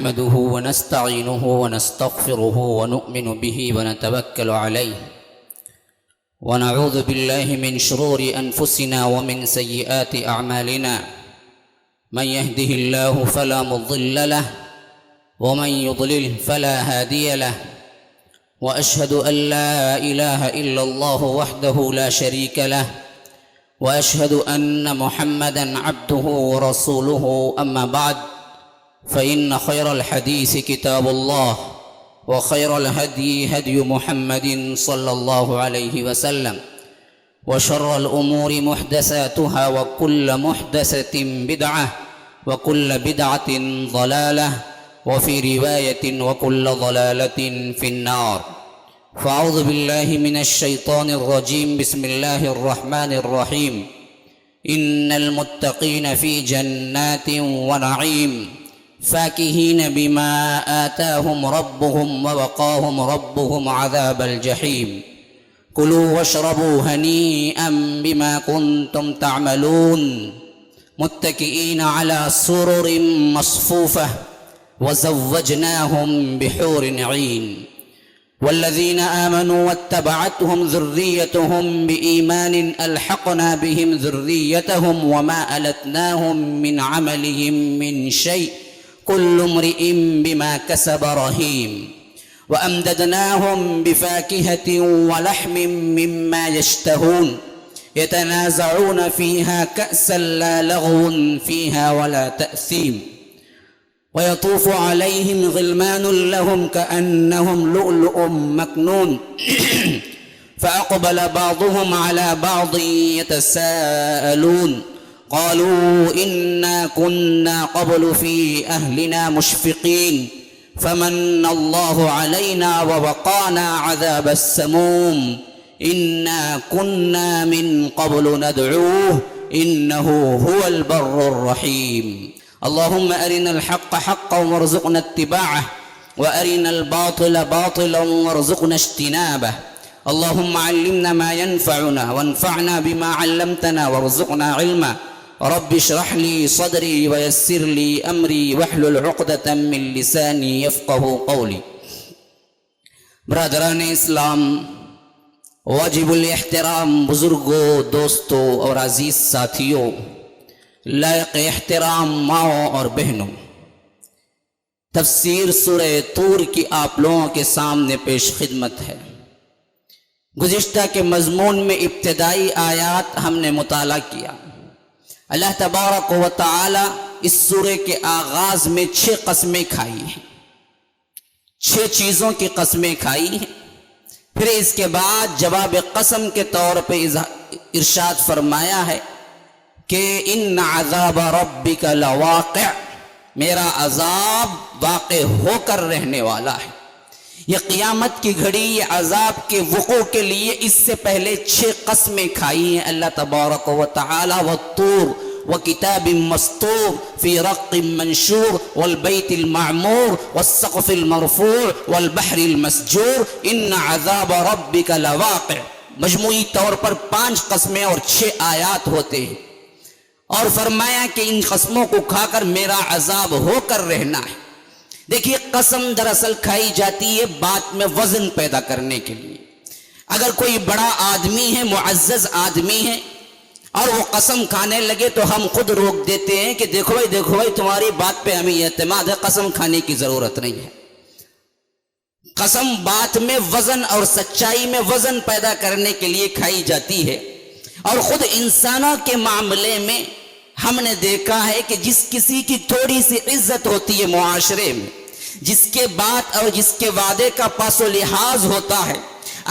نحمده ونستعينه ونستغفره ونؤمن به ونتوكل عليه ونعوذ بالله من شرور أنفسنا ومن سيئات أعمالنا من يهده الله فلا مضل له ومن يضلل فلا هادي له وأشهد أن لا إله إلا الله وحده لا شريك له وأشهد أن محمدا عبده ورسوله أما بعد فإن خير الحديث كتاب الله وخير الهدي هدي محمد صلى الله عليه وسلم وشر الأمور محدثاتها وكل محدثة بدعة وكل بدعة ضلالة وفي رواية وكل ضلالة في النار. فأعوذ بالله من الشيطان الرجيم. بسم الله الرحمن الرحيم. إن المتقين في جنات ونعيم فاكهين بما آتاهم ربهم ووقاهم ربهم عذاب الجحيم. كلوا واشربوا هنيئا بما كنتم تعملون متكئين على سرر مصفوفة وزوجناهم بحور عين. والذين آمنوا واتبعتهم ذريتهم بإيمان ألحقنا بهم ذريتهم وما ألتناهم من عملهم من شيء كل امرئ بما كسب رهين. وأمددناهم بفاكهة ولحم مما يشتهون يتنازعون فيها كأسا لا لغو فيها ولا تأثيم. ويطوف عليهم غلمان لهم كأنهم لؤلؤ مكنون فأقبل بعضهم على بعض يتساءلون قالوا إنا كنا قبل في أهلنا مشفقين فمن الله علينا ووقانا عذاب السموم إنا كنا من قبل ندعوه إنه هو البر الرحيم. اللهم أرنا الحق حقا وارزقنا اتباعه وأرنا الباطل باطلا وارزقنا اجتنابه. اللهم علمنا ما ينفعنا وانفعنا بما علمتنا وارزقنا علما. رب اشرح لي صدري ويسر لي أمري واحلل عقدة من لساني يفقه قولي. برادران اسلام، واجب الاحترام بزرگوں، دوستوں اور عزیز ساتھیوں، لائق احترام ماؤں اور بہنوں، تفسیر سورہ طور کی آپ لوگوں کے سامنے پیش خدمت ہے۔ گزشتہ کے مضمون میں ابتدائی آیات ہم نے مطالعہ کیا۔ اللہ تبارک و تعالی اس سورہ کے آغاز میں 6 قسمیں کھائی ہیں، 6 چیزوں کی قسمیں کھائی ہیں۔ پھر اس کے بعد جواب قسم کے طور پہ ارشاد فرمایا ہے کہ ان عذاب ربک لواقع، میرا عذاب واقع ہو کر رہنے والا ہے۔ یہ قیامت کی گھڑی، یہ عذاب کے وقوع کے لیے اس سے پہلے 6 قسمیں کھائی ہیں اللہ تبارک و تعالی۔ والطور وکتاب مسطور فی رق منشور والبیت المعمور والسقف المرفوع والبحر المسجور ان عذاب ربک لواقع۔ مجموعی طور پر 5 قسمیں اور 6 آیات ہوتے ہیں، اور فرمایا کہ ان قسموں کو کھا کر میرا عذاب ہو کر رہنا ہے۔ دیکھیے، قسم دراصل کھائی جاتی ہے بات میں وزن پیدا کرنے کے لیے۔ اگر کوئی بڑا آدمی ہے، معزز آدمی ہے، اور وہ قسم کھانے لگے تو ہم خود روک دیتے ہیں کہ دیکھو بھائی تمہاری بات پہ ہمیں اعتماد ہے، قسم کھانے کی ضرورت نہیں ہے۔ قسم بات میں وزن اور سچائی میں وزن پیدا کرنے کے لیے کھائی جاتی ہے۔ اور خود انسانوں کے معاملے میں ہم نے دیکھا ہے کہ جس کسی کی تھوڑی سی عزت ہوتی ہے معاشرے میں، جس کے بات اور جس کے وعدے کا پاس و لحاظ ہوتا ہے،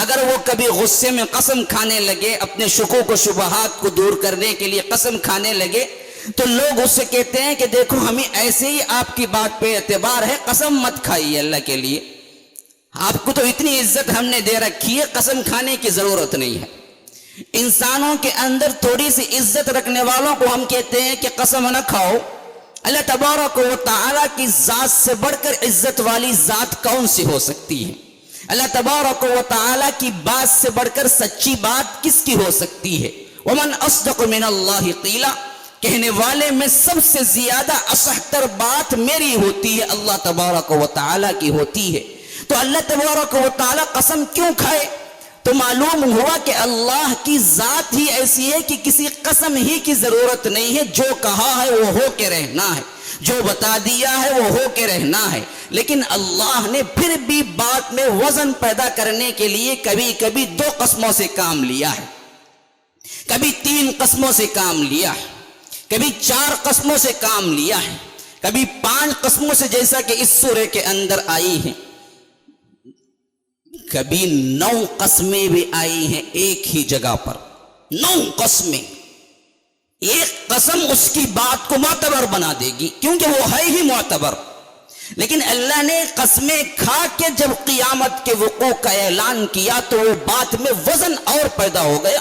اگر وہ کبھی غصے میں قسم کھانے لگے، اپنے شکوک و شبہات کو دور کرنے کے لیے قسم کھانے لگے، تو لوگ اس سے کہتے ہیں کہ دیکھو ہمیں ایسے ہی آپ کی بات پہ اعتبار ہے، قسم مت کھائیے اللہ کے لیے، آپ کو تو اتنی عزت ہم نے دے رکھی ہے، قسم کھانے کی ضرورت نہیں ہے۔ انسانوں کے اندر تھوڑی سی عزت رکھنے والوں کو ہم کہتے ہیں کہ قسم نہ کھاؤ۔ اللہ تبارک و تعالیٰ کی ذات سے بڑھ کر عزت والی ذات کون سی ہو سکتی ہے؟ اللہ تبارک و تعالیٰ کی بات سے بڑھ کر سچی بات کس کی ہو سکتی ہے؟ ومن اصدق من اللہ قیلا، کہنے والے میں سب سے زیادہ اصحتر بات میری ہوتی ہے، اللہ تبارک و تعالیٰ کی ہوتی ہے۔ تو اللہ تبارک و تعالیٰ قسم کیوں کھائے؟ تو معلوم ہوا کہ اللہ کی ذات ہی ایسی ہے کہ کسی قسم ہی کی ضرورت نہیں ہے، جو کہا ہے وہ ہو کے رہنا ہے، جو بتا دیا ہے وہ ہو کے رہنا ہے۔ لیکن اللہ نے پھر بھی بات میں وزن پیدا کرنے کے لیے کبھی کبھی 2 قسموں سے کام لیا ہے، کبھی 3 قسموں سے کام لیا ہے، کبھی 4 قسموں سے کام لیا ہے، کبھی 5 قسموں سے، جیسا کہ اس سورہ کے اندر آئی ہیں، کبھی 9 قسمیں بھی آئی ہیں ایک ہی جگہ پر۔ 9 قسمیں، ایک قسم اس کی بات کو معتبر بنا دے گی کیونکہ وہ ہے ہی معتبر، لیکن اللہ نے قسمیں کھا کے جب قیامت کے وقوع کا اعلان کیا تو وہ بات میں وزن اور پیدا ہو گیا۔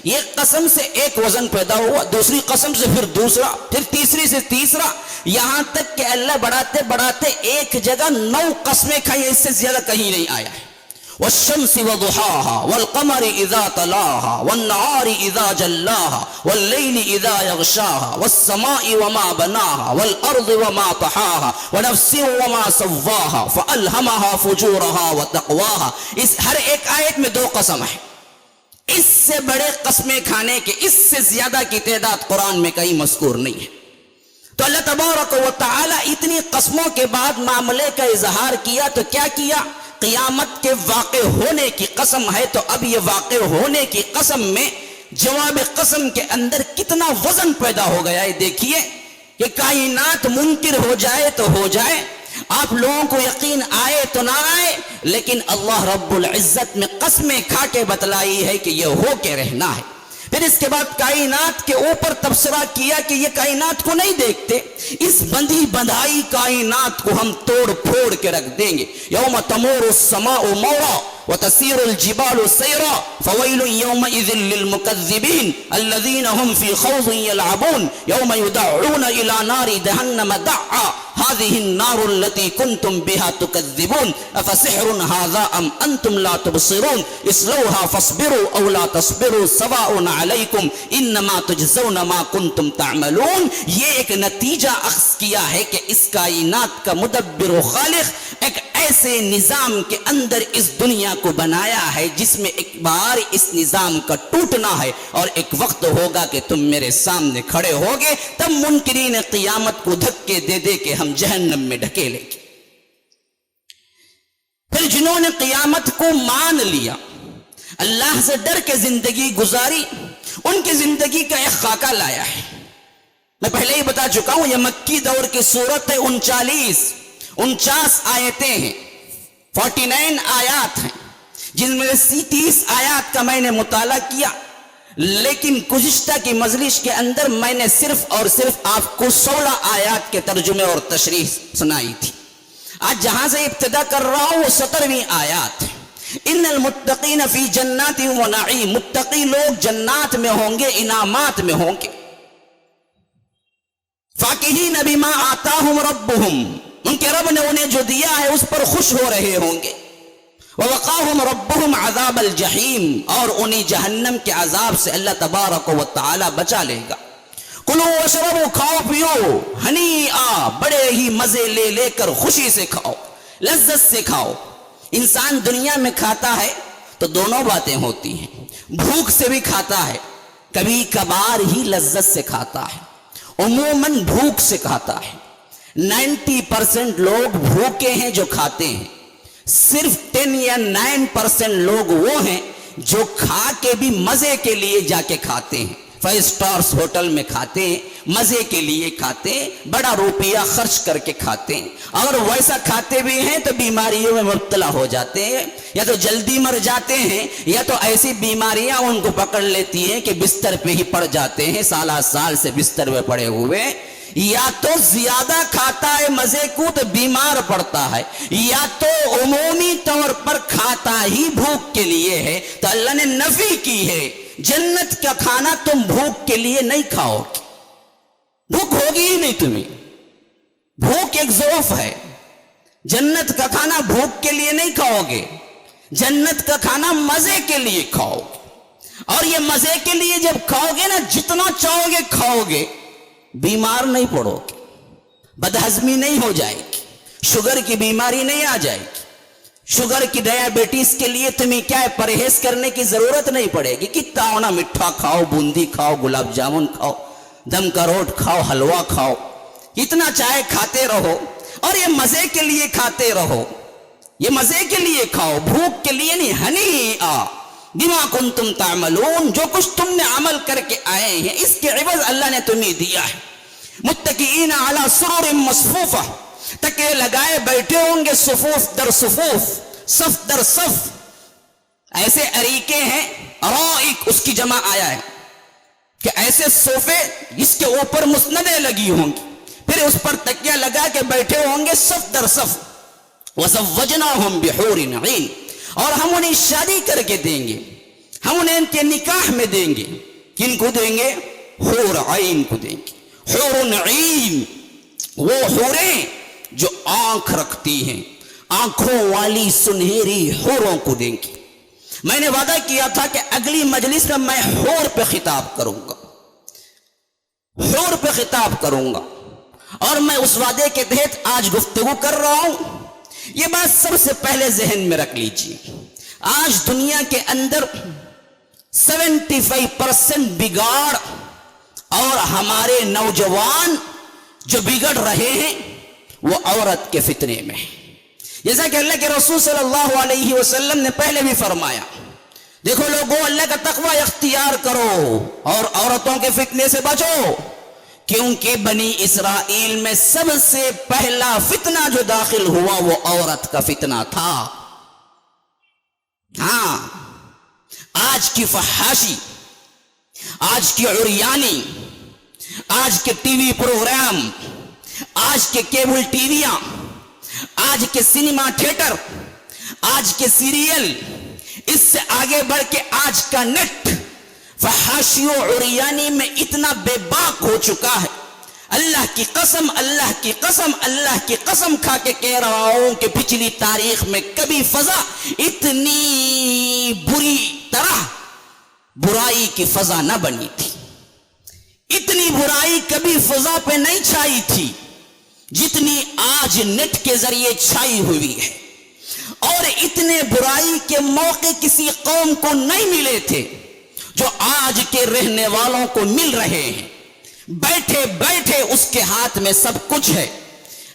ایک قسم سے ایک وزن پیدا ہوا، دوسری قسم سے پھر دوسرا، پھر تیسری سے تیسرا، یہاں تک کہ اللہ بڑھاتے بڑھاتے ایک جگہ 9 قسمیں کھائیں، اس سے زیادہ کہیں نہیں آیا ہے۔ والشمس وضحاها والقمر اذا تلاها والنهار اذا جلاها والليل اذا يغشاها والسماء وما بناها والارض وما طحاها ونفس وما سواها فالهمها فجورها وتقواها۔ اس ہر ایک آیت میں 2 قسم ہے، اس سے بڑے قسمیں کھانے کے، اس سے زیادہ کی تعداد قرآن میں کہیں مذکور نہیں ہے۔ تو اللہ تبارک و تعالی اتنی قسموں کے بعد معاملے کا اظہار کیا تو کیا کیا؟ قیامت کے واقع ہونے کی قسم ہے، تو اب یہ واقع ہونے کی قسم میں جواب قسم کے اندر کتنا وزن پیدا ہو گیا ہے۔ دیکھیے کہ کائنات منکر ہو جائے تو ہو جائے، آپ لوگوں کو یقین آئے تو نہ آئے، لیکن اللہ رب العزت میں قسمیں کھا کے بتلائی ہے کہ یہ ہو کے رہنا ہے۔ پھر اس کے بعد کائنات کے اوپر تبصرہ کیا کہ یہ کائنات کو نہیں دیکھتے، اس بندھی بندھائی کائنات کو ہم توڑ پھوڑ کے رکھ دیں گے۔ یوم تمور السماء مورا وتسير الجبال سيرا فويل يومئذ للمكذبين الذين هم في خوض يلعبون يوم يدعون إلى نار جهنم دعا هذه النار التي كنتم بها تكذبون أفسحر هذا أم أنتم لا تبصرون اصلوها فاصبروا أو لا تصبروا سواء عليكم إنما تجزون ما كنتم تعملون۔ یہ ایک نتیجہ اخذ کیا ہے کہ اس کائنات کا مدبر و خالق ایک ایسے نظام کے اندر اس دنیا کو بنایا ہے جس میں ایک بار اس نظام کا ٹوٹنا ہے، اور ایک وقت ہوگا کہ تم میرے سامنے کھڑے ہوگے، تب منکرین قیامت کو دھکے دے دے کے ہم جہنم میں ڈھکیلیں گے۔ پھر جنہوں نے قیامت کو مان لیا، اللہ سے ڈر کے زندگی گزاری، ان کی زندگی کا ایک خاکہ لایا ہے۔ میں پہلے ہی بتا چکا ہوں یہ مکی دور کی صورت ہے، 49 آیتیں ہیں، 49 آیات ہیں، جن میں سے 30 آیات کا میں نے مطالعہ کیا، لیکن گزشتہ کی مجلس کے اندر میں نے صرف اور صرف آپ کو 16 آیات کے ترجمے اور تشریح سنائی تھی۔ آج جہاں سے ابتدا کر رہا ہوں وہ 17ویں آیات ہے۔ ان المتقین فی جنات و نعیم، متقی لوگ جنات میں ہوں گے، انعامات میں ہوں گے۔ فاکہین بما آتاہم ربہم، ان کے رب نے انہیں جو دیا ہے اس پر خوش ہو رہے ہوں گے۔ ووقاہم ربہم عذاب الجحیم، اور انہیں جہنم کے عذاب سے اللہ تبارک و تعالی بچا لے گا۔ کلوا واشربوا، کھاؤ پیو، ہنیئا، بڑے ہی مزے لے لے کر خوشی سے کھاؤ، لذت سے کھاؤ۔ انسان دنیا میں کھاتا ہے تو دونوں باتیں ہوتی ہیں، بھوک سے بھی کھاتا ہے، کبھی کبھار ہی لذت سے کھاتا ہے، عموماً بھوک سے کھاتا ہے۔ 90% لوگ بھوکے ہیں جو کھاتے ہیں، صرف 10 یا 9% لوگ وہ ہیں جو کھا کے بھی مزے کے لیے جا کے کھاتے ہیں، 5 سٹارز ہوٹل میں کھاتے ہیں، مزے کے لیے کھاتے ہیں، بڑا روپیہ خرچ کر کے کھاتے ہیں۔ اگر ویسا کھاتے بھی ہیں تو بیماریوں میں مبتلا ہو جاتے ہیں، یا تو جلدی مر جاتے ہیں، یا تو ایسی بیماریاں ان کو پکڑ لیتی ہیں کہ بستر پہ ہی پڑ جاتے ہیں، سال سے بستر پہ پڑے ہوئے۔ یا تو زیادہ کھاتا ہے مزے کو تو بیمار پڑتا ہے، یا تو عمومی طور پر کھاتا ہی بھوک کے لیے ہے۔ تو اللہ نے نفی کی ہے، جنت کا کھانا تم بھوک کے لیے نہیں کھاؤ گے، بھوک ہوگی ہی نہیں تمہیں، بھوک ایک ضعف ہے۔ جنت کا کھانا بھوک کے لیے نہیں کھاؤ گے، جنت کا کھانا مزے کے لیے کھاؤ گے، اور یہ مزے کے لیے جب کھاؤ گے نا، جتنا چاہو گے کھاؤ گے، بیمار نہیں پڑو گے, بدہضمی نہیں ہو جائے گی, شوگر کی بیماری نہیں آ جائے گی. شوگر کی ڈیابیٹیز کے لیے تمہیں کیا ہے, پرہیز کرنے کی ضرورت نہیں پڑے گی. کتنا ہونا میٹھا کھاؤ, بوندی کھاؤ, گلاب جامن کھاؤ, دم کا روٹ کھاؤ, حلوہ کھاؤ, اتنا چائے کھاتے رہو, اور یہ مزے کے لیے کھاتے رہو, یہ مزے کے لیے کھاؤ, بھوک کے لیے نہیں. ہنی بما کنتم تعملون, جو کچھ تم نے عمل کر کے آئے ہیں اس کے عوض اللہ نے تمہیں دیا ہے. متکئین علی سرر مصفوفہ, تکے لگائے بیٹھے ہوں گے, صفوف در صفوف, صف در صف. ایسے اریکے ہیں, ارائک اس کی جمع آیا ہے کہ ایسے صوفے جس کے اوپر مسندیں لگی ہوں گی, پھر اس پر تکیہ لگا کے بیٹھے ہوں گے صف در صف. وزوجناہم بحور عین, اور ہم انہیں شادی کر کے دیں گے, ہم انہیں ان کے نکاح میں دیں گے. کن کو دیں گے؟ حور عین کو دیں گے. حور عین, وہ حوریں جو آنکھ رکھتی ہیں, آنکھوں والی سنہری حوروں کو دیں گے. میں نے وعدہ کیا تھا کہ اگلی مجلس میں حور پہ خطاب کروں گا, حور پہ خطاب کروں گا, اور میں اس وعدے کے تحت آج گفتگو کر رہا ہوں. یہ بات سب سے پہلے ذہن میں رکھ لیجیے, آج دنیا کے اندر 75% بگاڑ, اور ہمارے نوجوان جو بگڑ رہے ہیں وہ عورت کے فتنے میں. جیسا کہ اللہ کے رسول صلی اللہ علیہ وسلم نے پہلے بھی فرمایا, دیکھو لوگوں, اللہ کا تقوی اختیار کرو اور عورتوں کے فتنے سے بچو, کیونکہ بنی اسرائیل میں سب سے پہلا فتنہ جو داخل ہوا وہ عورت کا فتنہ تھا. ہاں, آج کی فحاشی, آج کی عریانی, آج کے ٹی وی پروگرام, آج کے کیبل ٹی ویاں, آج کے سینما تھیٹر, آج کے سیریل, اس سے آگے بڑھ کے آج کا نیٹ فحاشی و عریانی میں اتنا بے باک ہو چکا ہے. اللہ کی قسم, اللہ کی قسم, اللہ کی قسم کھا کے کہہ رہا ہوں کہ پچھلی تاریخ میں کبھی فضا اتنی بری طرح برائی کی فضا نہ بنی تھی. اتنی برائی کبھی فضا پہ نہیں چھائی تھی جتنی آج نیٹ کے ذریعے چھائی ہوئی ہے. اور اتنے برائی کے موقع کسی قوم کو نہیں ملے تھے جو آج کے رہنے والوں کو مل رہے ہیں. بیٹھے بیٹھے اس کے ہاتھ میں سب کچھ ہے,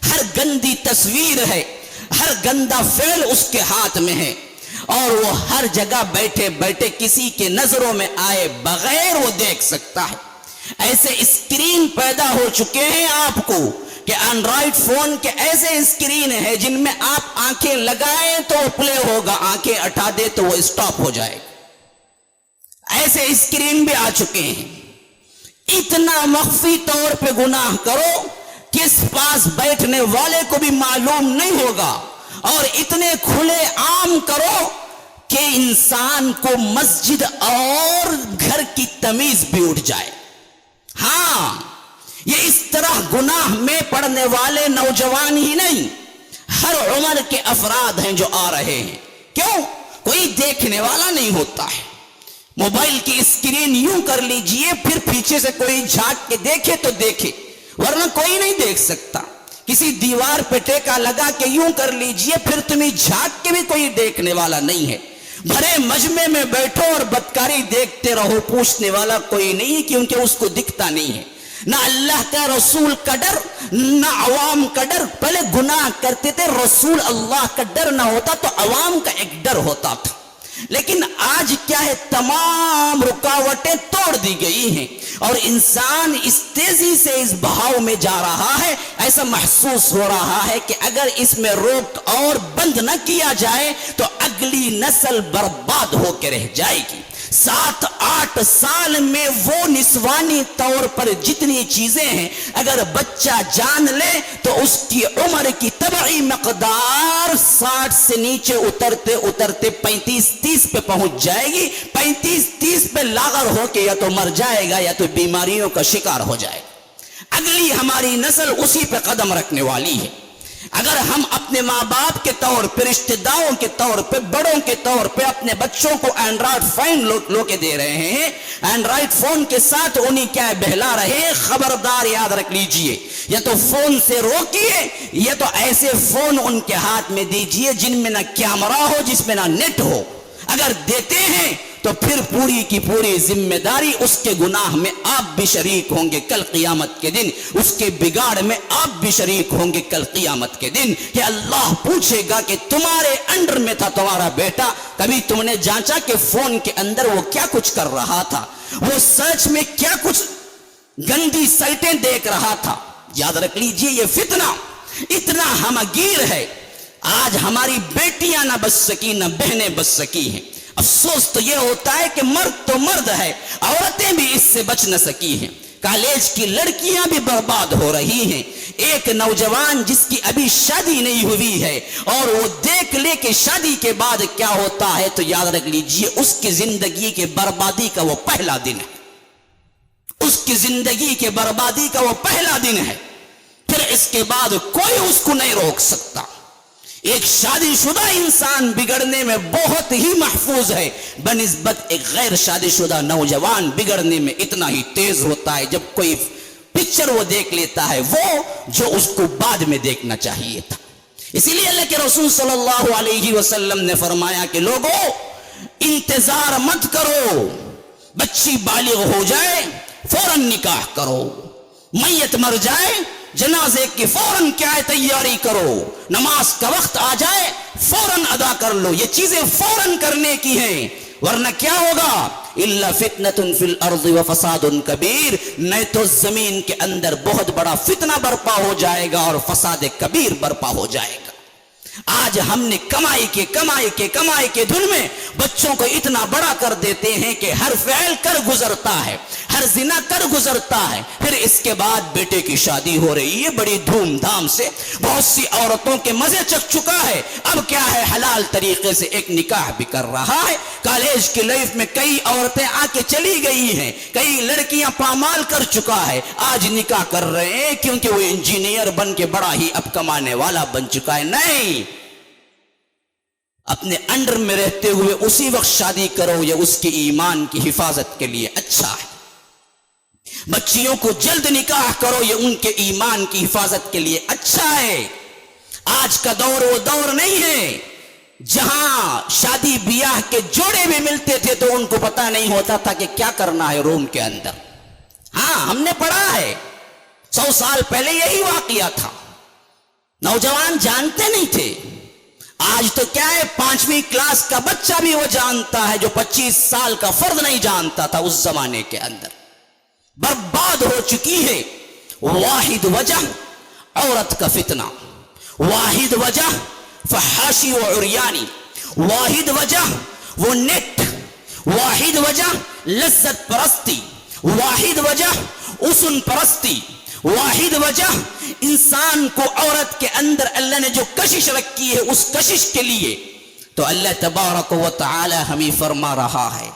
ہر گندی تصویر ہے, ہر گندا فعل اس کے ہاتھ میں ہے, اور وہ ہر جگہ بیٹھے بیٹھے کسی کے نظروں میں آئے بغیر وہ دیکھ سکتا ہے. ایسے اسکرین پیدا ہو چکے ہیں آپ کو کہ اینڈرائڈ فون کے ایسے اسکرین ہے جن میں آپ آنکھیں لگائیں تو پلے ہوگا, آنکھیں ہٹا دے تو وہ اسٹاپ ہو جائے گا. ایسے اسکرین بھی آ چکے ہیں. اتنا مخفی طور پہ گناہ کرو کہ اس پاس بیٹھنے والے کو بھی معلوم نہیں ہوگا, اور اتنے کھلے عام کرو کہ انسان کو مسجد اور گھر کی تمیز بھی اٹھ جائے. ہاں, یہ اس طرح گناہ میں پڑنے والے نوجوان ہی نہیں, ہر عمر کے افراد ہیں جو آ رہے ہیں. کیوں؟ کوئی دیکھنے والا نہیں ہوتا ہے. موبائل کی اسکرین یوں کر لیجئے, پھر پیچھے سے کوئی جھانک کے دیکھے تو دیکھے, ورنہ کوئی نہیں دیکھ سکتا. کسی دیوار پہ ٹیکا لگا کے یوں کر لیجئے, پھر تمہیں جھانک کے بھی کوئی دیکھنے والا نہیں ہے. بھرے مجمع میں بیٹھو اور بدکاری دیکھتے رہو, پوچھنے والا کوئی نہیں کیونکہ اس کو دکھتا نہیں ہے. نہ اللہ کا رسول کا ڈر, نہ عوام کا ڈر. پہلے گناہ کرتے تھے, رسول اللہ کا ڈر نہ ہوتا تو عوام کا ایک ڈر ہوتا تھا. لیکن آج کیا ہے, تمام رکاوٹیں توڑ دی گئی ہیں اور انسان اس تیزی سے اس بہاؤ میں جا رہا ہے. ایسا محسوس ہو رہا ہے کہ اگر اس میں روک اور بند نہ کیا جائے تو اگلی نسل برباد ہو کے رہ جائے گی. 7-8 سال میں وہ نسوانی طور پر جتنی چیزیں ہیں اگر بچہ جان لے تو اس کی عمر کی طبعی مقدار 60 سے نیچے اترتے اترتے 35-30 پہ پہنچ جائے گی. 35-30 پہ لاغر ہو کے یا تو مر جائے گا یا تو بیماریوں کا شکار ہو جائے گا. اگلی ہماری نسل اسی پہ قدم رکھنے والی ہے. اگر ہم اپنے ماں باپ کے طور پہ، رشتہ داروں کے طور پہ، بڑوں کے طور پہ اپنے بچوں کو اینڈرائڈ فون لو کے دے رہے ہیں، اینڈرائڈ فون کے ساتھ انہیں کیا بہلا رہے ہیں، خبردار یاد رکھ لیجئے، یا تو فون سے روکیے یا تو ایسے فون ان کے ہاتھ میں دیجئے جن میں نہ کیمرہ ہو، جس میں نہ نیٹ ہو۔ اگر دیتے ہیں تو پھر پوری کی پوری ذمہ داری اس کے گناہ میں آپ بھی شریک ہوں گے کل قیامت کے دن، اس کے بگاڑ میں آپ بھی شریک ہوں گے کل قیامت کے دن، کہ اللہ پوچھے گا کہ تمہارے انڈر میں تھا تمہارا بیٹا، کبھی تم نے جانچا کہ فون کے اندر وہ کیا کچھ کر رہا تھا، وہ سرچ میں کیا کچھ گندی سائٹیں دیکھ رہا تھا۔ یاد رکھ لیجئے یہ فتنہ اتنا ہمگیر ہے، آج ہماری بیٹیاں نہ بچ سکی، نہ بہنیں بچ سکی ہیں۔ افسوس تو یہ ہوتا ہے کہ مرد تو مرد ہے، عورتیں بھی اس سے بچ نہ سکی ہیں۔ کالج کی لڑکیاں بھی برباد ہو رہی ہیں۔ ایک نوجوان جس کی ابھی شادی نہیں ہوئی ہے اور وہ دیکھ لے کہ شادی کے بعد کیا ہوتا ہے، تو یاد رکھ لیجئے اس کی زندگی کے بربادی کا وہ پہلا دن ہے، اس کی زندگی کے بربادی کا وہ پہلا دن ہے، پھر اس کے بعد کوئی اس کو نہیں روک سکتا۔ ایک شادی شدہ انسان بگڑنے میں بہت ہی محفوظ ہے بنسبت ایک غیر شادی شدہ نوجوان بگڑنے میں اتنا ہی تیز ہوتا ہے جب کوئی پکچر وہ دیکھ لیتا ہے وہ جو اس کو بعد میں دیکھنا چاہیے تھا۔ اسی لیے اللہ کے رسول صلی اللہ علیہ وسلم نے فرمایا کہ لوگوں انتظار مت کرو، بچی بالغ ہو جائے فوراً نکاح کرو، میت مر جائے جنازے کی فوراً کیا ہے تیاری کرو، نماز کا وقت آ جائے فوراً ادا کر لو، یہ چیزیں فوراً کرنے کی ہیں، ورنہ کیا ہوگا؟ الا فتنۃ فی الارض وفساد کبیر، نہیں تو زمین کے اندر بہت بڑا فتنہ برپا ہو جائے گا اور فساد کبیر برپا ہو جائے گا۔ آج ہم نے کمائی کے دھن میں بچوں کو اتنا بڑا کر دیتے ہیں کہ ہر فعل کر گزرتا ہے، ہر زنا کر گزرتا ہے، پھر اس کے بعد بیٹے کی شادی ہو رہی ہے بڑی دھوم دھام سے، بہت سی عورتوں کے مزے چکھ چکا ہے، اب کیا ہے حلال طریقے سے ایک نکاح بھی کر رہا ہے۔ کالج کی لائف میں کئی عورتیں آ کے چلی گئی ہیں، کئی لڑکیاں پامال کر چکا ہے، آج نکاح کر رہے ہیں کیونکہ وہ انجینئر بن کے بڑا ہی اب کمانے والا بن چکا ہے۔ نہیں، اپنے انڈر میں رہتے ہوئے اسی وقت شادی کرو، یہ اس کی ایمان کی حفاظت کے لیے اچھا ہے۔ بچیوں کو جلد نکاح کرو، یہ ان کے ایمان کی حفاظت کے لیے اچھا ہے۔ آج کا دور وہ دور نہیں ہے جہاں شادی بیاہ کے جوڑے بھی ملتے تھے تو ان کو پتہ نہیں ہوتا تھا کہ کیا کرنا ہے روم کے اندر۔ ہاں ہم نے پڑھا ہے، 100 سال پہلے یہی واقعہ تھا، نوجوان جانتے نہیں تھے۔ آج تو کیا ہے 5ویں کلاس کا بچہ بھی وہ جانتا ہے جو 25 سال کا فرد نہیں جانتا تھا اس زمانے کے اندر۔ برباد ہو چکی ہے۔ واحد وجہ عورت کا فتنہ، واحد وجہ فحاشی و عریانی، واحد وجہ وہ نیٹ، واحد وجہ لذت پرستی، واحد وجہ حسن پرستی، واحد وجہ انسان کو عورت کے اندر اللہ نے جو کشش رکھی ہے اس کشش کے لیے تو اللہ تبارک و تعالی ہمیں فرما رہا ہے۔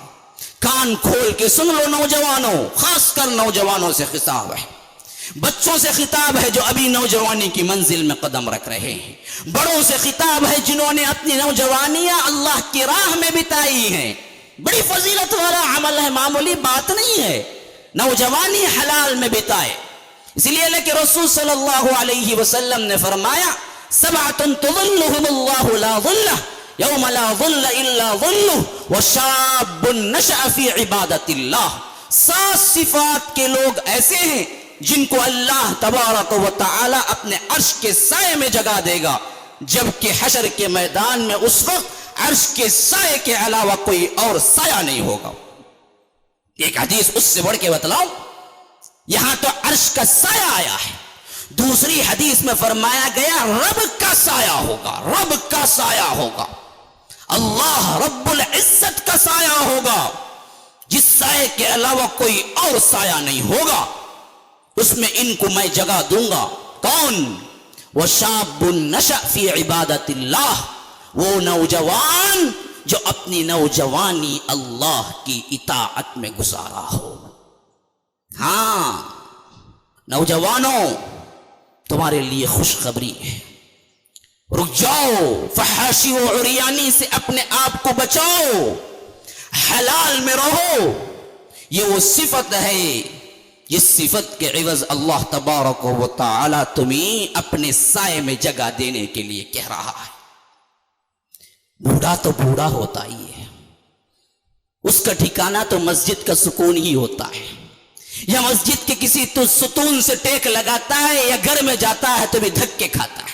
کان کھول کے سن لو نوجوانوں، خاص کر نوجوانوں سے خطاب ہے، بچوں سے خطاب ہے جو ابھی نوجوانی کی منزل میں قدم رکھ رہے ہیں، بڑوں سے خطاب ہے جنہوں نے اپنی نوجوانیاں اللہ کی راہ میں بتائی ہیں۔ بڑی فضیلت والا عمل ہے، معمولی بات نہیں ہے، نوجوانی حلال میں بتائے۔ اس لیے اللہ کے رسول صلی اللہ علیہ وسلم نے فرمایا سبعۃ تظلهم اللہ لا ظلہ یوم لا ظل الا ظلہ وشاب نشأ فی عبادت اللہ۔ 7 صفات کے لوگ ایسے ہیں جن کو اللہ تبارک و تعالی اپنے عرش کے سائے میں جگہ دے گا، جبکہ حشر کے میدان میں اس وقت عرش کے سائے کے علاوہ کوئی اور سایہ نہیں ہوگا۔ ایک حدیث اس سے بڑھ کے بتلاؤں، یہاں تو عرش کا سایہ آیا ہے، دوسری حدیث میں فرمایا گیا رب کا سایہ ہوگا، رب کا سایہ ہوگا، اللہ رب العزت کا سایہ ہوگا، جس سایہ کے علاوہ کوئی اور سایہ نہیں ہوگا، اس میں ان کو میں جگہ دوں گا۔ کون؟ وشاب نشأ فی عبادت اللہ، وہ نوجوان جو اپنی نوجوانی اللہ کی اطاعت میں گزارا ہو۔ ہاں نوجوانوں، تمہارے لیے خوشخبری ہے، رک جاؤ، فحاشی و عریانی سے اپنے آپ کو بچاؤ، حلال میں رہو. یہ وہ صفت ہے جس صفت کے عوض اللہ تبارک و تعالی تمہیں اپنے سائے میں جگہ دینے کے لیے کہہ رہا ہے. بوڑھا تو بوڑھا ہوتا ہی ہے، اس کا ٹھکانہ تو مسجد کا سکون ہی ہوتا ہے، یا مسجد کے کسی تو ستون سے ٹیک لگاتا ہے، یا گھر میں جاتا ہے تو بھی دھکے کھاتا ہے.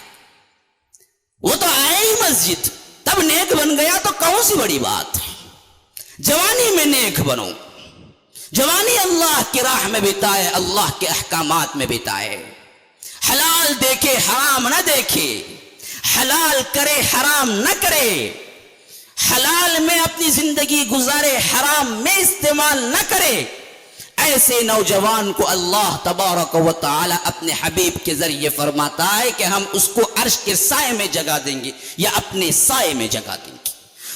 وہ تو آئے ہی مسجد، تب نیک بن گیا تو کون سی بڑی بات ہے. جوانی میں نیک بنو، جوانی اللہ کی راہ میں بتائے، اللہ کے احکامات میں بتائے. حلال دیکھے حرام نہ دیکھے، حلال کرے حرام نہ کرے، حلال میں اپنی زندگی گزارے، حرام میں استعمال نہ کرے. ایسے نوجوان کو اللہ تبارک و تعالی اپنے حبیب کے ذریعے فرماتا ہے کہ ہم اس کو عرش کے سائے میں جگہ دیں گے، یا اپنے سائے میں جگہ دیں گے.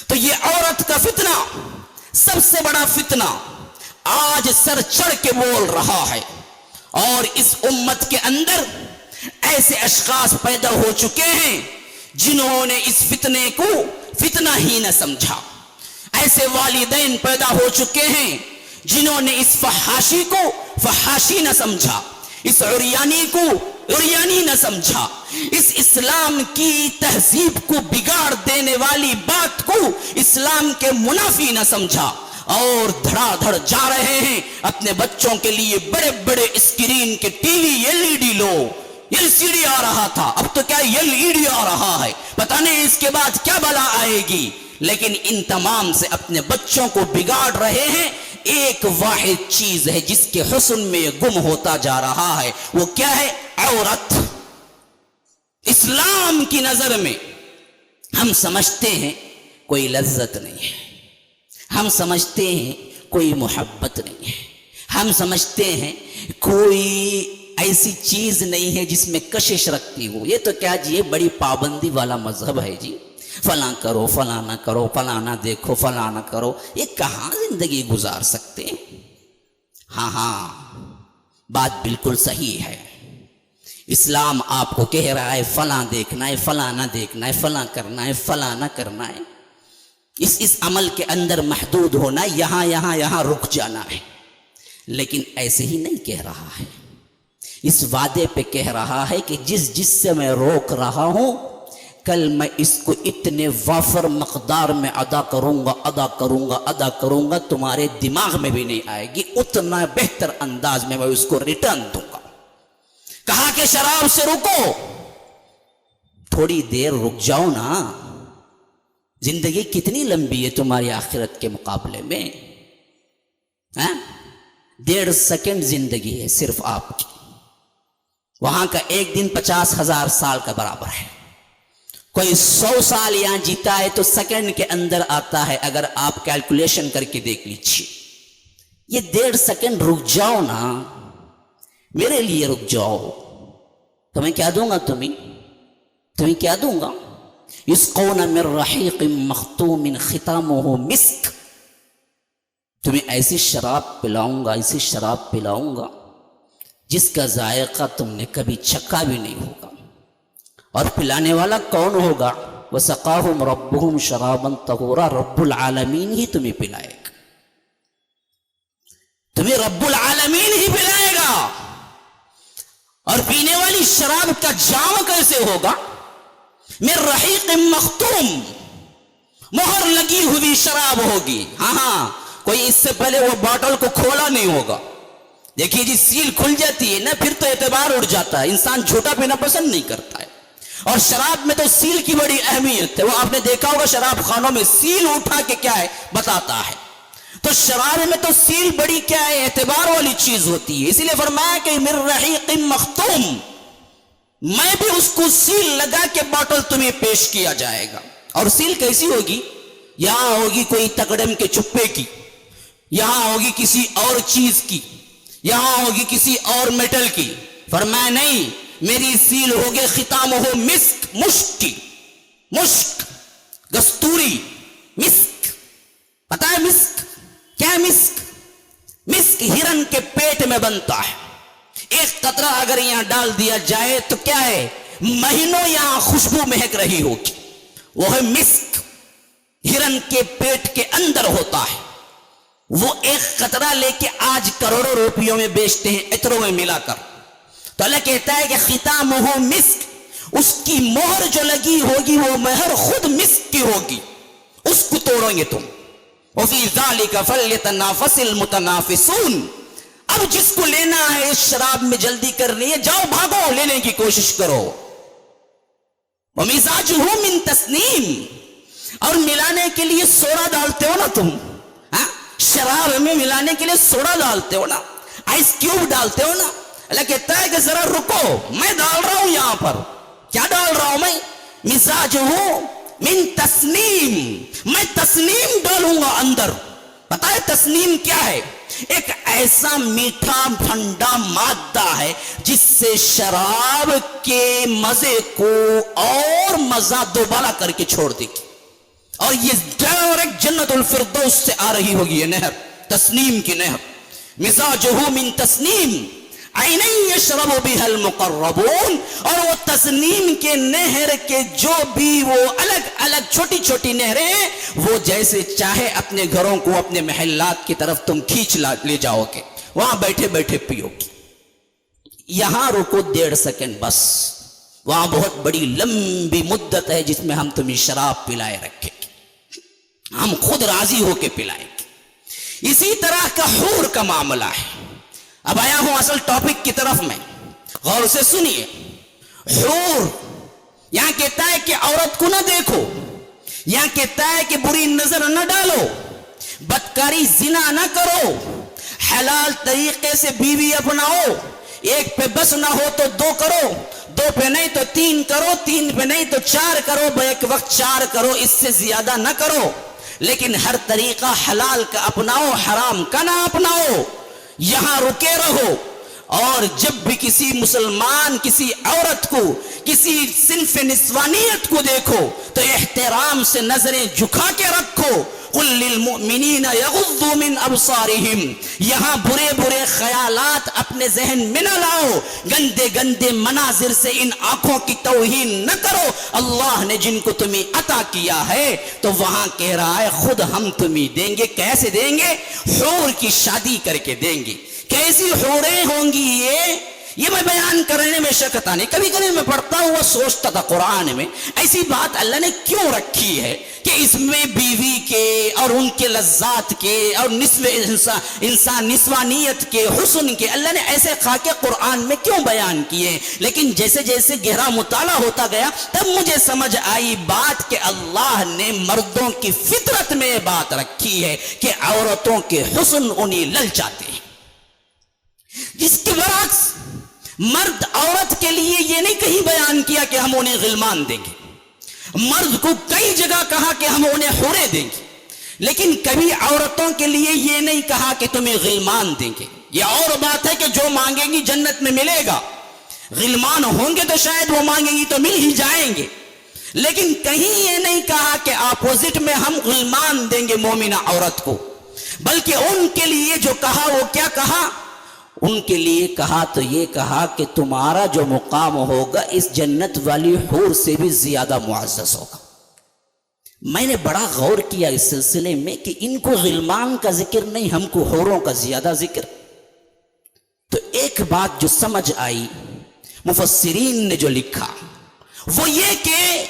تو یہ عورت کا فتنہ سب سے بڑا فتنہ آج سر چڑھ کے بول رہا ہے، اور اس امت کے اندر ایسے اشخاص پیدا ہو چکے ہیں جنہوں نے اس فتنے کو فتنہ ہی نہ سمجھا. ایسے والدین پیدا ہو چکے ہیں جنہوں نے اس فحاشی کو فحاشی نہ سمجھا، اس عریانی کو عریانی نہ سمجھا، اس اسلام کی تہذیب کو بگاڑ دینے والی بات کو اسلام کے منافی نہ سمجھا، اور دھڑا دھڑ جا رہے ہیں اپنے بچوں کے لیے بڑے بڑے اسکرین کے ٹی وی، LED لو. LCD آ رہا تھا، اب تو کیا LED آ رہا ہے، پتہ نہیں اس کے بعد کیا بلا آئے گی. لیکن ان تمام سے اپنے بچوں کو بگاڑ رہے ہیں. ایک واحد چیز ہے جس کے حسن میں یہ گم ہوتا جا رہا ہے، وہ کیا ہے؟ عورت. اسلام کی نظر میں ہم سمجھتے ہیں کوئی لذت نہیں ہے، ہم سمجھتے ہیں کوئی محبت نہیں ہے، ہم سمجھتے ہیں کوئی ایسی چیز نہیں ہے جس میں کشش رکھتی ہو. یہ تو کیا جی، یہ بڑی پابندی والا مذہب ہے جی، فلاں کرو فلاں نہ کرو، فلاں نہ دیکھو فلاں نہ کرو. یہ کہاں زندگی گزار سکتے ہیں؟ ہاں بات بالکل صحیح ہے. اسلام آپ کو کہہ رہا ہے فلاں دیکھنا ہے، فلاں نہ دیکھنا ہے، فلاں کرنا ہے، فلاں نہ کرنا ہے. اس عمل کے اندر محدود ہونا، یہاں رک جانا ہے. لیکن ایسے ہی نہیں کہہ رہا ہے، اس وعدے پہ کہہ رہا ہے کہ جس سے میں روک رہا ہوں، کل میں اس کو اتنے وافر مقدار میں ادا کروں گا تمہارے دماغ میں بھی نہیں آئے گی. اتنا بہتر انداز میں اس کو ریٹرن دوں گا. کہا کہ شراب سے رکو، تھوڑی دیر رک جاؤ نا. زندگی کتنی لمبی ہے تمہاری آخرت کے مقابلے میں؟ 1.5 سیکنڈ زندگی ہے صرف آپ کی. وہاں کا ایک دن 50,000 سال کا برابر ہے. کوئی 100 سال یہاں جیتا ہے تو سیکنڈ کے اندر آتا ہے. اگر آپ کیلکولیشن کر کے دیکھ لیجیے. یہ 1.5 سیکنڈ رک جاؤ نا، میرے لیے رک جاؤ. تمہیں کیا دوں گا؟ تمہیں کیا دوں گا؟ یسقون من رحیق مختوم ختامہ مسک. تمہیں ایسی شراب پلاؤں گا جس کا ذائقہ تم نے کبھی چکھا بھی نہیں ہوگا. اور پلانے والا کون ہوگا؟ وسقاہم ربہم شرابا طہورا. رب العالمین ہی تمہیں پلائے گا، تمہیں رب العالمین ہی پلائے گا. اور پینے والی شراب کا جام کیسے ہوگا؟ من رحیق مختوم، مہر لگی ہوئی شراب ہوگی. ہاں کوئی اس سے پہلے وہ باٹل کو کھولا نہیں ہوگا. دیکھیے جی، سیل کھل جاتی ہے نا، پھر تو اعتبار اٹھ جاتا ہے. انسان جھوٹا پینا پسند نہیں کرتا ہے. اور شراب میں تو سیل کی بڑی اہمیت ہے. وہ آپ نے دیکھا ہوگا شراب خانوں میں سیل اٹھا کے کیا ہے بتاتا ہے. تو شراب میں تو سیل بڑی کیا ہے، اعتبار والی چیز ہوتی ہے. اسی لیے فرمایا کہ من رحیق مختوم، میں بھی اس کو سیل لگا کے باٹل تمہیں پیش کیا جائے گا. اور سیل کیسی ہوگی؟ یہاں ہوگی کوئی تکڑم کے چپے کی، یہاں ہوگی کسی اور چیز کی، یہاں ہوگی کسی اور میٹل کی. فرمایا نہیں، میری سیل ہوگی ختامہ مسک، مشک گستوری مسک. پتہ ہے مسک کیا ہے؟ مسک ہرن کے پیٹ میں بنتا ہے. ایک قطرہ اگر یہاں ڈال دیا جائے تو کیا ہے؟ مہینوں یہاں خوشبو مہک رہی ہوگی، وہ ہے مسک، ہرن کے پیٹ کے اندر ہوتا ہے، وہ ایک قطرہ لے کے آج کروڑوں روپیوں میں بیچتے ہیں عطروں میں ملا کر. تو اللہ کہتا ہے کہ ختامہ مسک، اس کی مہر جو لگی ہوگی وہ مہر خود مسک کی ہوگی، اس کو توڑو گے تم. وفی ذالک فلیتنافس المتنافسون. اب جس کو لینا ہے اس شراب میں جلدی کرنی ہے، جاؤ بھاگو لینے کی کوشش کرو. ومزاجہ من تسنیم، اور ملانے کے لیے سوڈا ڈالتے ہو نا تم، شراب میں ملانے کے لیے سوڈا ڈالتے ہو نا، آئس کیوب ڈالتے ہو نا. اللہ کہتا ہے کہ ذرا رکو، میں ڈال رہا ہوں یہاں پر. کیا ڈال رہا ہوں میں؟ مزاجہ من تسنیم، میں تسنیم ڈالوں گا اندر. پتہ ہے تسنیم کیا ہے؟ ایک ایسا میٹھا ٹھنڈا مادہ ہے جس سے شراب کے مزے کو اور مزہ دوبارہ کر کے چھوڑ دے گی، اور یہ ڈائریکٹ جنت الفردوس سے آ رہی ہوگی یہ نہر، تسنیم کی نہر. مزاجہ من تسنیم عین یشرب بها المقربون. اور وہ تسنیم کے نہر کے جو بھی وہ الگ الگ چھوٹی چھوٹی نہریں ہیں، وہ جیسے چاہے اپنے گھروں کو اپنے محلات کی طرف تم کھینچ لے جاؤ گے، وہاں بیٹھے بیٹھے پیو گے. یہاں رکو 1.5 سیکنڈ بس، وہاں بہت بڑی لمبی مدت ہے جس میں ہم تمہیں شراب پلائے رکھیں گے، ہم خود راضی ہو کے پلائیں گے. اسی طرح کا حور کا معاملہ ہے. اب آیا ہوں اصل ٹاپک کی طرف میں، غور سے سنیے. حور یہاں کہتا ہے کہ عورت کو نہ دیکھو، یہاں کہتا ہے کہ بری نظر نہ ڈالو، بدکاری زنا نہ کرو، حلال طریقے سے بیوی اپناؤ، ایک پہ بس نہ ہو تو 2 کرو، 2 پہ نہیں تو 3 کرو، 3 پہ نہیں تو 4 کرو، بیک وقت 4 کرو، اس سے زیادہ نہ کرو. لیکن ہر طریقہ حلال کا اپناؤ، حرام کا نہ اپناؤ. یہاں رکے رہو، اور جب بھی کسی مسلمان کسی عورت کو، کسی صنف نسوانیت کو دیکھو تو احترام سے نظریں جھکا کے رکھو. قل للمؤمنین یغضوا من ابصارہم. یہاں برے برے خیالات اپنے ذہن میں نہ لاؤ، گندے گندے مناظر سے ان آنکھوں کی توہین نہ کرو. اللہ نے جن کو تمہیں عطا کیا ہے تو وہاں کہہ رہا ہے خود ہم تمہیں دیں گے. کیسے دیں گے؟ حور کی شادی کر کے دیں گے. کیسی حوریں ہوں گی یہ میں بیان کرنے میں شکتا نہیں. کبھی کبھی میں پڑھتا ہوں وہ سوچتا تھا قرآن میں ایسی بات اللہ نے کیوں رکھی ہے کہ اس میں بیوی کے اور ان کے لذات کے اور انسان نسوانیت کے حسن کے اللہ نے ایسے خاکے قرآن میں کیوں بیان کیے. لیکن جیسے جیسے گہرا مطالعہ ہوتا گیا تب مجھے سمجھ آئی بات کہ اللہ نے مردوں کی فطرت میں یہ بات رکھی ہے کہ عورتوں کے حسن انہیں للچاتے ہیں. جس کے برعکس مرد عورت کے لیے یہ نہیں کہیں بیان کیا کہ ہم انہیں غلمان دیں گے. مرد کو کئی جگہ کہا کہ ہم انہیں حوریں دیں گے، لیکن کبھی عورتوں کے لیے یہ نہیں کہا کہ تمہیں غلمان دیں گے. یہ اور بات ہے کہ جو مانگیں گی جنت میں ملے گا، غلمان ہوں گے تو شاید وہ مانگیں گی تو مل ہی جائیں گے. لیکن کہیں یہ نہیں کہا کہ اپوزٹ میں ہم غلمان دیں گے مومنہ عورت کو، بلکہ ان کے لیے جو کہا وہ کیا کہا؟ ان کے لیے کہا تو یہ کہا کہ تمہارا جو مقام ہوگا اس جنت والی حور سے بھی زیادہ معزز ہوگا. میں نے بڑا غور کیا اس سلسلے میں کہ ان کو غلمان کا ذکر نہیں، ہم کو حوروں کا زیادہ ذکر. تو ایک بات جو سمجھ آئی مفسرین نے جو لکھا وہ یہ کہ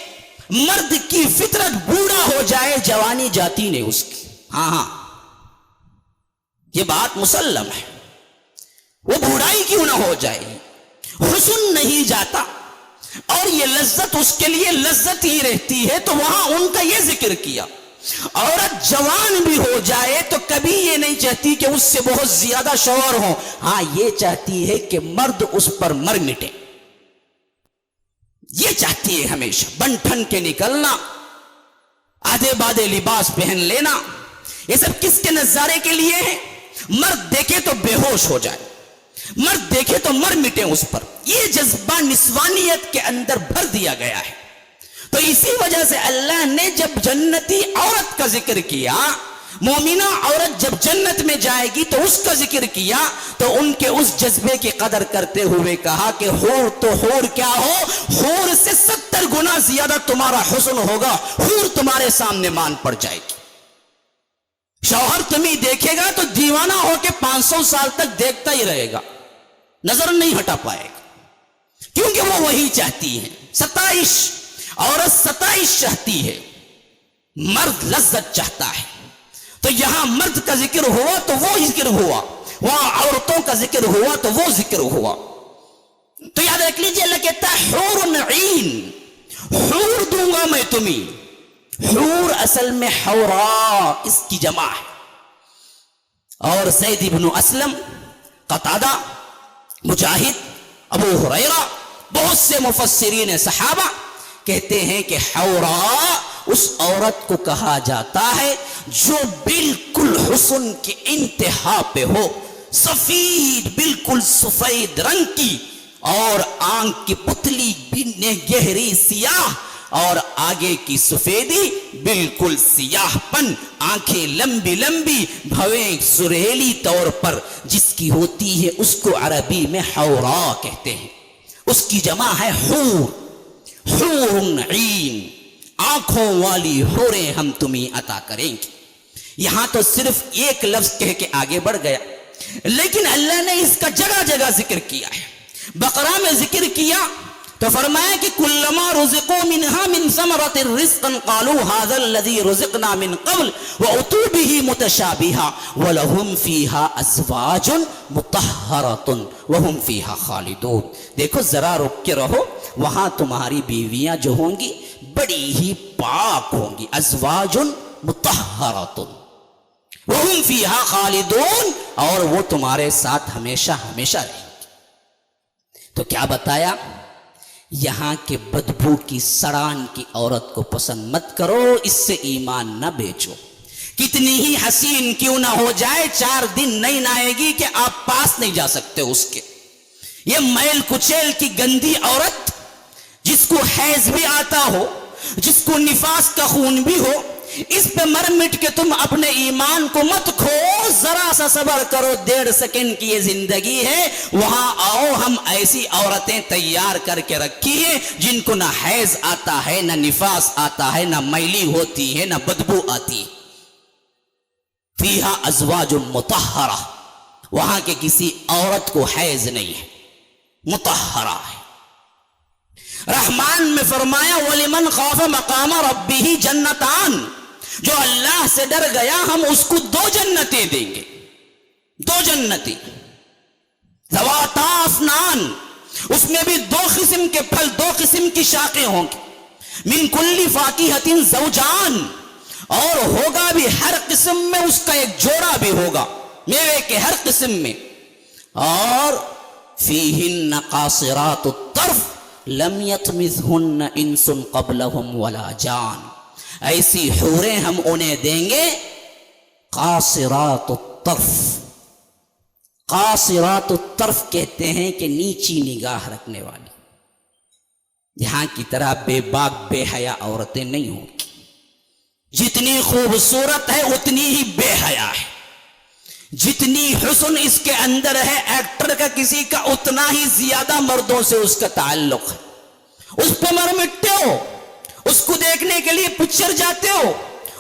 مرد کی فطرت بوڑھا ہو جائے جوانی جاتی نہیں اس کی. ہاں یہ بات مسلم ہے، وہ بوڑھائی کیوں نہ ہو جائے، حسن نہیں جاتا اور یہ لذت اس کے لیے لذت ہی رہتی ہے. تو وہاں ان کا یہ ذکر کیا. عورت جوان بھی ہو جائے تو کبھی یہ نہیں چاہتی کہ اس سے بہت زیادہ شوہر ہو، ہاں یہ چاہتی ہے کہ مرد اس پر مر مٹے. یہ چاہتی ہے ہمیشہ بن ٹھن کے نکلنا، آدھے بادے لباس پہن لینا. یہ سب کس کے نظارے کے لیے ہے؟ مرد دیکھے تو بے ہوش ہو جائے، مرد دیکھے تو مر مٹے اس پر. یہ جذبہ نسوانیت کے اندر بھر دیا گیا ہے. تو اسی وجہ سے اللہ نے جب جنتی عورت کا ذکر کیا مومنہ عورت جب جنت میں جائے گی تو اس کا ذکر کیا تو ان کے اس جذبے کی قدر کرتے ہوئے کہا کہ حور تو حور کیا ہو، حور سے 70 گنا زیادہ تمہارا حسن ہوگا، حور تمہارے سامنے مان پڑ جائے گی۔ شوہر تمہیں دیکھے گا تو دیوانہ ہو کے 500 سال تک دیکھتا ہی رہے گا، نظر نہیں ہٹا پائے گا، کیونکہ وہ وہی چاہتی ہے، ستائش۔ عورت ستائش چاہتی ہے، مرد لذت چاہتا ہے۔ تو یہاں مرد کا ذکر ہوا تو وہ ذکر ہوا، وہاں عورتوں کا ذکر ہوا تو وہ ذکر ہوا۔ تو یاد رکھ لیجئے، اللہ کہتا ہے حور عین، حور دوں گا میں تمہیں۔ حور اصل میں حورا اس کی جمع ہے۔ اور زید بن اسلم، قتادہ، مجاہد، ابو ہریرہ، بہت سے مفسرین صحابہ کہتے ہیں کہ حورا اس عورت کو کہا جاتا ہے جو بالکل حسن کے انتہا پہ ہو، سفید، بالکل سفید رنگ کی، اور آنکھ کی پتلی گہری سیاہ، اور آگے کی سفیدی بالکل سیاہ پن، آنکھیں لمبی لمبی، بھویں سریلی طور پر جس کی ہوتی ہے اس کو عربی میں حورا کہتے ہیں، اس کی جمع ہے حور۔ حور عین، آنکھوں والی حوریں ہم تمہیں عطا کریں گے۔ یہاں تو صرف ایک لفظ کہہ کے آگے بڑھ گیا، لیکن اللہ نے اس کا جگہ جگہ ذکر کیا ہے۔ بقرہ میں ذکر کیا تو فرمایا کہ کلما رزقوا منها من ثمرۃ رزقا قالوا هذا الذي رزقنا من قبل واتوا به متشابها ولهم فيها ازواج مطهرة وهم فيها خالدون۔ دیکھو ذرا رک کے رہو، وہاں تمہاری بیویاں جو ہوں گی بڑی ہی پاک ہوں گی، ازواج مطہرۃ وہم فیہا خالدون، اور وہ تمہارے ساتھ ہمیشہ ہمیشہ رہیں گی۔ تو کیا بتایا؟ یہاں کے بدبو کی سڑان کی عورت کو پسند مت کرو، اس سے ایمان نہ بیچو، کتنی ہی حسین کیوں نہ ہو جائے، 4 دن نہیں آئے گی کہ آپ پاس نہیں جا سکتے اس کے۔ یہ میل کچیل کی گندی عورت جس کو حیض بھی آتا ہو، جس کو نفاس کا خون بھی ہو، اس پہ مر مٹ کے تم اپنے ایمان کو مت کھو، ذرا سا صبر کرو، 1.5 سیکنڈ کی یہ زندگی ہے، وہاں آؤ ہم ایسی عورتیں تیار کر کے رکھی ہیں جن کو نہ حیض آتا ہے، نہ نفاس آتا ہے، نہ میلی ہوتی ہے، نہ بدبو آتی ہے۔ فیہا ازواج مطہرہ، وہاں کے کسی عورت کو حیض نہیں ہے، مطہرہ ہے۔ رحمان میں فرمایا وَلِمَنْ خَافَ مَقَامَ رَبِّهِ جَنَّتَانِ، جو اللہ سے ڈر گیا ہم اس کو 2 جنتیں دیں گے، 2 جنتیں ذواتا افنان، اس میں بھی 2 قسم کے پھل، 2 قسم کی شاخیں ہوں گی، من کل فاکہۃ زوجان، اور ہوگا بھی ہر قسم میں اس کا ایک جوڑا بھی ہوگا، میوے کے ہر قسم میں، اور فیہن قاصرات الطرف لم یطمثہن انس قبلہم ولا جان، ایسی حوریں ہم انہیں دیں گے قاصرات الطرف۔ قاصرات الطرف کہتے ہیں کہ نیچی نگاہ رکھنے والی، یہاں کی طرح بے باک بے حیا عورتیں نہیں ہوں گی، جتنی خوبصورت ہے اتنی ہی بے حیا ہے، جتنی حسن اس کے اندر ہے ایکٹر کا کسی کا اتنا ہی زیادہ مردوں سے اس کا تعلق ہے، اس پہ مر مٹتے ہو، اس کو دیکھنے کے لیے پکچر جاتے ہو،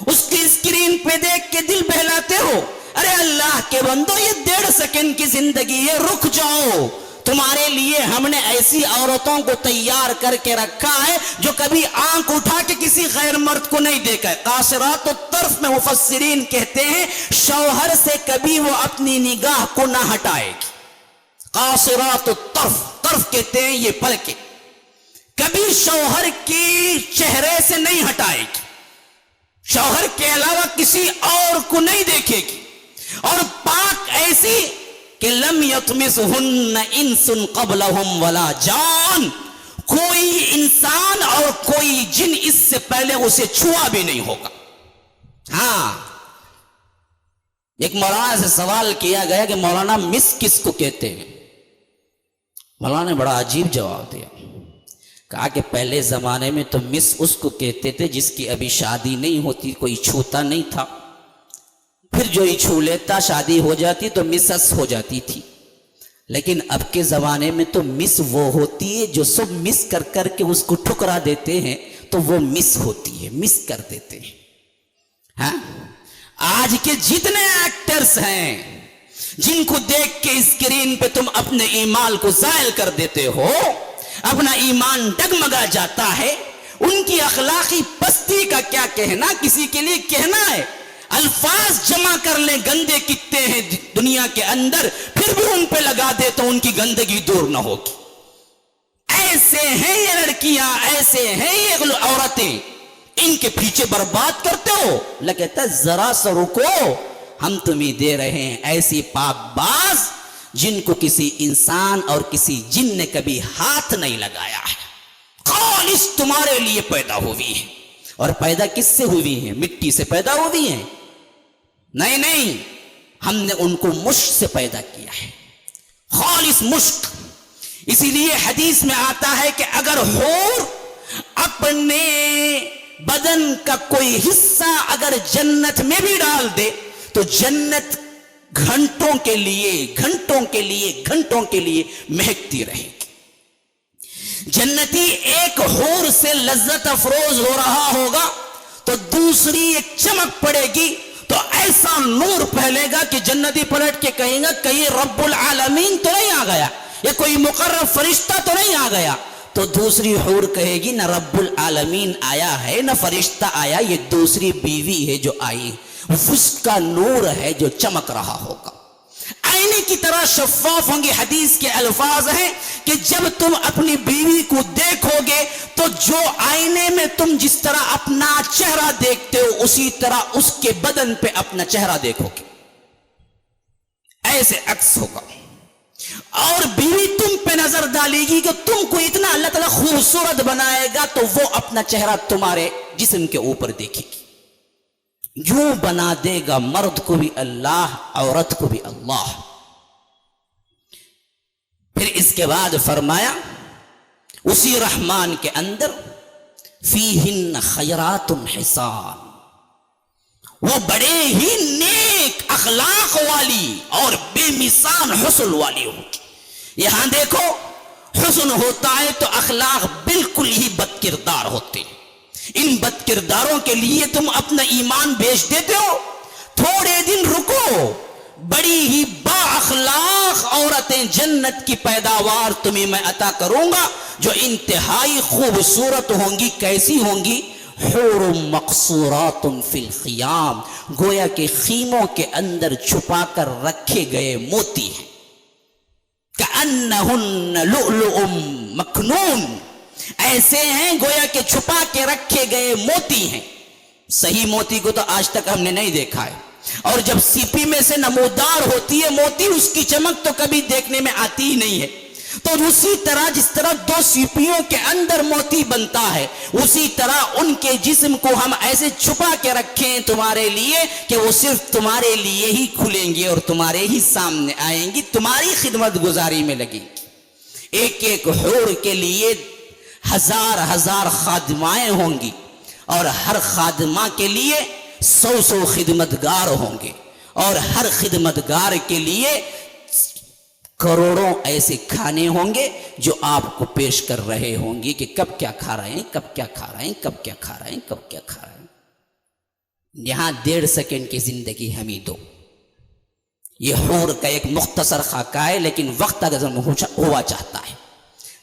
اس کی اسکرین پہ دیکھ کے دل بہلاتے ہو، ارے اللہ کے بندو یہ 1.5 سیکنڈ کی زندگی ہے، رک جاؤ، تمہارے لیے ہم نے ایسی عورتوں کو تیار کر کے رکھا ہے جو کبھی آنکھ اٹھا کے کسی غیر مرد کو نہیں دیکھا ہے۔ قاصرات الطرف میں مفسرین کہتے ہیں شوہر سے کبھی وہ اپنی نگاہ کو نہ ہٹائے گی۔ قاصرات الطرف، طرف کہتے ہیں یہ پلکیں، کبھی شوہر کی چہرے سے نہیں ہٹائے گی، شوہر کے علاوہ کسی اور کو نہیں دیکھے گی، اور پاک ایسی کہ لم یطمثہن انس قبلہم ولا جان، کوئی انسان اور کوئی جن اس سے پہلے اسے چھوا بھی نہیں ہوگا۔ ہاں، ایک مولانا سے سوال کیا گیا کہ مولانا مس کس کو کہتے ہیں؟ مولانا نے بڑا عجیب جواب دیا، کہا کہ پہلے زمانے میں تو مس اس کو کہتے تھے جس کی ابھی شادی نہیں ہوتی، کوئی چھوتا نہیں تھا، پھر جو ہی چھو لیتا شادی ہو جاتی تو مسس ہو جاتی تھی. لیکن اب کے زمانے میں تو مس وہ ہوتی ہے جو سب مس کر کر کے اس کو ٹھکرا دیتے ہیں تو وہ مس ہوتی ہے, مس کر دیتے ہیں. ہاں آج کے جتنے ایکٹرز ہیں جن کو دیکھ کے اسکرین پہ تم اپنے ایمان کو زائل کر دیتے ہو, اپنا ایمان ڈگمگا جاتا ہے, ان کی اخلاقی پستی کا کیا کہنا, کسی کے لیے کہنا ہے. الفاظ جمع کر لیں گندے کتنے ہیں دنیا کے اندر, پھر بھی ان پہ لگا دے تو ان کی گندگی دور نہ ہوگی. ایسے ہیں یہ لڑکیاں, ایسے ہیں یہ عورتیں, ان کے پیچھے برباد کرتے ہو. لگتا ذرا سا رکو, ہم تمہیں دے رہے ہیں ایسی پاک باز جن کو کسی انسان اور کسی جن نے کبھی ہاتھ نہیں لگایا ہے. خالص تمہارے لیے پیدا ہوئی ہے. اور پیدا کس سے ہوئی ہیں؟ مٹی سے پیدا ہوئی ہیں؟ نہیں, ہم نے ان کو مشک سے پیدا کیا ہے, خالص مشک. اسی لیے حدیث میں آتا ہے کہ اگر حور اپنے بدن کا کوئی حصہ اگر جنت میں بھی ڈال دے تو جنت گھنٹوں کے لیے مہکتی رہے گی. جنتی ایک حور سے لذت افروز ہو رہا ہوگا تو دوسری ایک چمک پڑے گی تو ایسا نور پھیلے گا کہ جنتی پلٹ کے کہیں گا کہیں رب العالمین تو نہیں آ گیا, یا کوئی مقرب فرشتہ تو نہیں آ گیا. تو دوسری حور کہے گی نہ رب العالمین آیا ہے نہ فرشتہ آیا, یہ دوسری بیوی ہے جو آئی, اس کا نور ہے جو چمک رہا ہوگا. آئینے کی طرح شفاف ہوں گے. حدیث کے الفاظ ہیں کہ جب تم اپنی بیوی کو دیکھو گے تو جو آئینے میں تم جس طرح اپنا چہرہ دیکھتے ہو اسی طرح اس کے بدن پہ اپنا چہرہ دیکھو گے, ایسے عکس ہوگا. اور بیوی تم پہ نظر ڈالے گی کہ تم کو اتنا اللہ تعالیٰ خوبصورت بنائے گا تو وہ اپنا چہرہ تمہارے جسم کے اوپر دیکھے گی. یوں بنا دے گا مرد کو بھی اللہ, عورت کو بھی اللہ. پھر اس کے بعد فرمایا اسی رحمان کے اندر فیہن خیرات حسان, وہ بڑے ہی نیک اخلاق والی اور بے مثال حسن والی ہوگی. یہاں دیکھو حسن ہوتا ہے تو اخلاق بالکل ہی بد کردار ہوتے ہیں. ان بد کرداروں کے لیے تم اپنا ایمان بیچ دیتے ہو. تھوڑے دن رکو, بڑی ہی با اخلاق عورتیں جنت کی پیداوار تمہیں میں عطا کروں گا جو انتہائی خوبصورت ہوں گی. کیسی ہوں گی؟ حور مقصورات فی الخیام, گویا کہ خیموں کے اندر چھپا کر رکھے گئے موتی ہیں. کأنہن لؤلؤ مکنون, ایسے ہیں گویا کہ چھپا کے رکھے گئے موتی ہیں. صحیح موتی کو تو آج تک ہم نے نہیں دیکھا ہے, اور جب سیپی میں سے نمودار ہوتی ہے موتی اس کی چمک تو کبھی دیکھنے میں آتی ہی نہیں ہے. تو اسی طرح جس طرح دو سیپیوں کے اندر موتی بنتا ہے اسی طرح ان کے جسم کو ہم ایسے چھپا کے رکھیں تمہارے لیے کہ وہ صرف تمہارے لیے ہی کھلیں گے اور تمہارے ہی سامنے آئیں گی, تمہاری خدمت گزاری میں لگیں گی. ایک ایک حور کے لیے ہزار خادمائیں ہوں گی اور ہر خادمہ کے لیے 100 خدمتگار ہوں گے, اور ہر خدمتگار کے لیے کروڑوں ایسے کھانے ہوں گے جو آپ کو پیش کر رہے ہوں گے کہ کب کیا کھا رہے ہیں, کب کیا کھا رہے ہیں, کب کیا کھا رہے ہیں, کب کیا کھا رہے ہیں. یہاں 1.5 سیکنڈ کی زندگی ہمیں دو. یہ حور کا ایک مختصر خاکہ ہے لیکن وقت اگر ہوا چاہتا ہے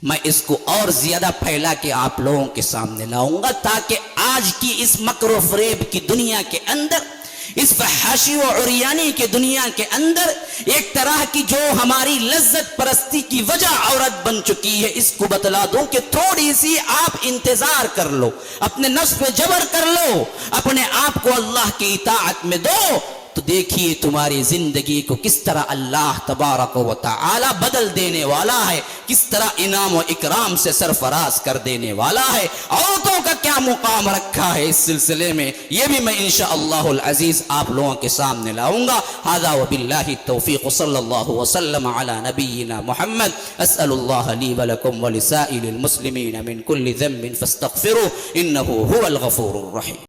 میں اس کو اور زیادہ پھیلا کے آپ لوگوں کے سامنے لاؤں گا تاکہ آج کی اس مکر و فریب کی دنیا کے اندر, اس فحاشی و عریانی کے دنیا کے اندر ایک طرح کی جو ہماری لذت پرستی کی وجہ عورت بن چکی ہے اس کو بتلا دوں کہ تھوڑی سی آپ انتظار کر لو, اپنے نفس پہ جبر کر لو, اپنے آپ کو اللہ کی اطاعت میں دو تو دیکھیے تمہاری زندگی کو کس طرح اللہ تبارک و تعالی بدل دینے والا ہے, کس طرح انعام و اکرام سے سرفراز کر دینے والا ہے. عورتوں کا کیا مقام رکھا ہے اس سلسلے میں یہ بھی میں انشاءاللہ العزیز آپ لوگوں کے سامنے لاؤں گا. ھذا وباللہ التوفیق صلی اللہ وسلم علی نبینا محمد. اسأل اللہ لی ولکم ولسائر المسلمین من کل ذنب فاستغفروه انه هو الغفور الرحیم.